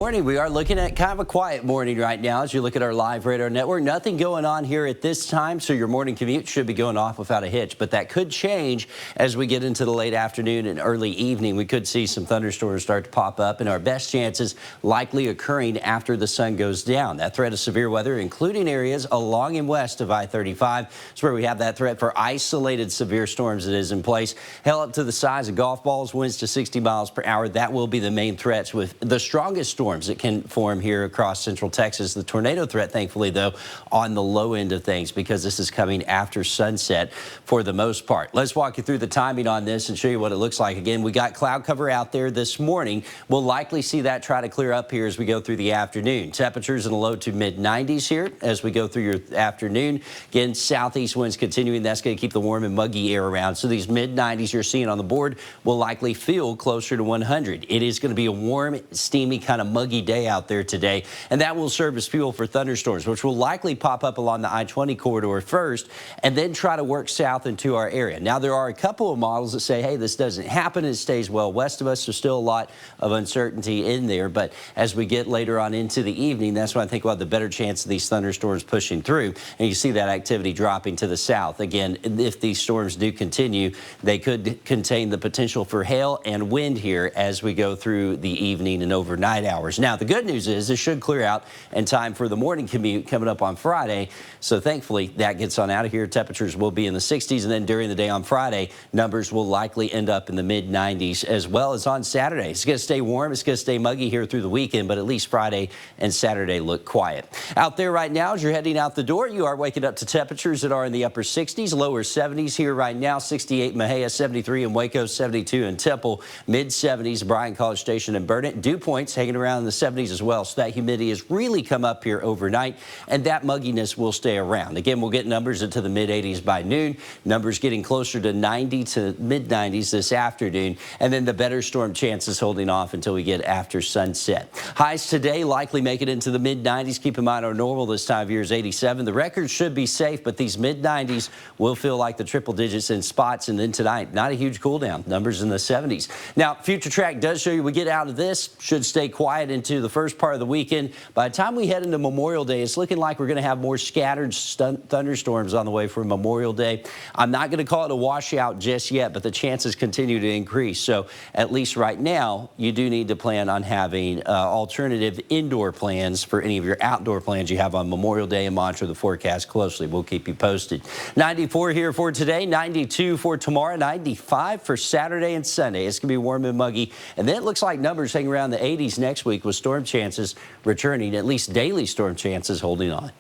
Morning. We are looking at kind of a quiet morning right now as you look at our live radar network. Nothing going on here at this time, so your morning commute should be going off without a hitch. But that could change as we get into the late afternoon and early evening. We could see some thunderstorms start to pop up, and our best chances likely occurring after the sun goes down. That threat of severe weather, including areas along and west of I-35, is where we have that threat for isolated severe storms that is in place. Hell up to the size of golf balls, winds to 60 miles per hour. That will be the main threats with the strongest storms that can form here across central Texas. The tornado threat, thankfully, though, on the low end of things because this is coming after sunset for the most part. Let's walk you through the timing on this and show you what it looks like. Again, we got cloud cover out there this morning. We'll likely see that try to clear up here as we go through the afternoon. Temperatures in the low to mid 90s here as we go through your afternoon. Again, southeast winds continuing. That's going to keep the warm and muggy air around. So these mid 90s you're seeing on the board will likely feel closer to 100. It is going to be a warm, steamy, kind of muggy day out there today, and that will serve as fuel for thunderstorms, which will likely pop up along the I-20 corridor first and then try to work south into our area. Now, there are a couple of models that say, hey, this doesn't happen. It stays well west of us. There's still a lot of uncertainty in there, but as we get later on into the evening, that's when I think we'll have the better chance of these thunderstorms pushing through, and you see that activity dropping to the south. Again, if these storms do continue, they could contain the potential for hail and wind here as we go through the evening and overnight hours. Now, the good news is this should clear out in time for the morning commute coming up on Friday. So thankfully, that gets on out of here. Temperatures will be in the 60s, and then during the day on Friday, numbers will likely end up in the mid 90s as well as on Saturday. It's going to stay warm. It's going to stay muggy here through the weekend, but at least Friday and Saturday look quiet. Out there right now, as you're heading out the door, you are waking up to temperatures that are in the upper 60s, lower 70s here right now. 68 in Mejia, 73 in Waco, 72 in Temple, mid 70s, Bryan College Station and Burnett. Dew points hanging around in the 70s as well. So that humidity has really come up here overnight, and that mugginess will stay around. Again, we'll get numbers into the mid 80s by noon. Numbers getting closer to 90 to mid 90s this afternoon, and then the better storm chances holding off until we get after sunset. Highs today likely make it into the mid 90s. Keep in mind our normal this time of year is 87. The record should be safe, but these mid 90s will feel like the triple digits in spots, and then tonight, not a huge cool down. Numbers in the 70s. Now, Future Track does show you we get out of this, should stay quiet into the first part of the weekend. By the time we head into Memorial Day, it's looking like we're going to have more scattered thunderstorms on the way for Memorial Day. I'm not going to call it a washout just yet, but the chances continue to increase. So at least right now, you do need to plan on having alternative indoor plans for any of your outdoor plans you have on Memorial Day, and monitor the forecast closely. We'll keep you posted. 94 here for today, 92 for tomorrow, 95 for Saturday and Sunday. It's going to be warm and muggy, and then it looks like numbers hanging around the 80s next week with storm chances returning, at least daily storm chances holding on.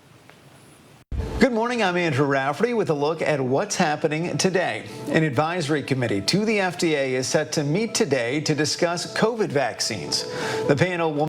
Good morning, I'm Andrew Rafferty with a look at what's happening today. An advisory committee to the FDA is set to meet today to discuss COVID vaccines. The panel will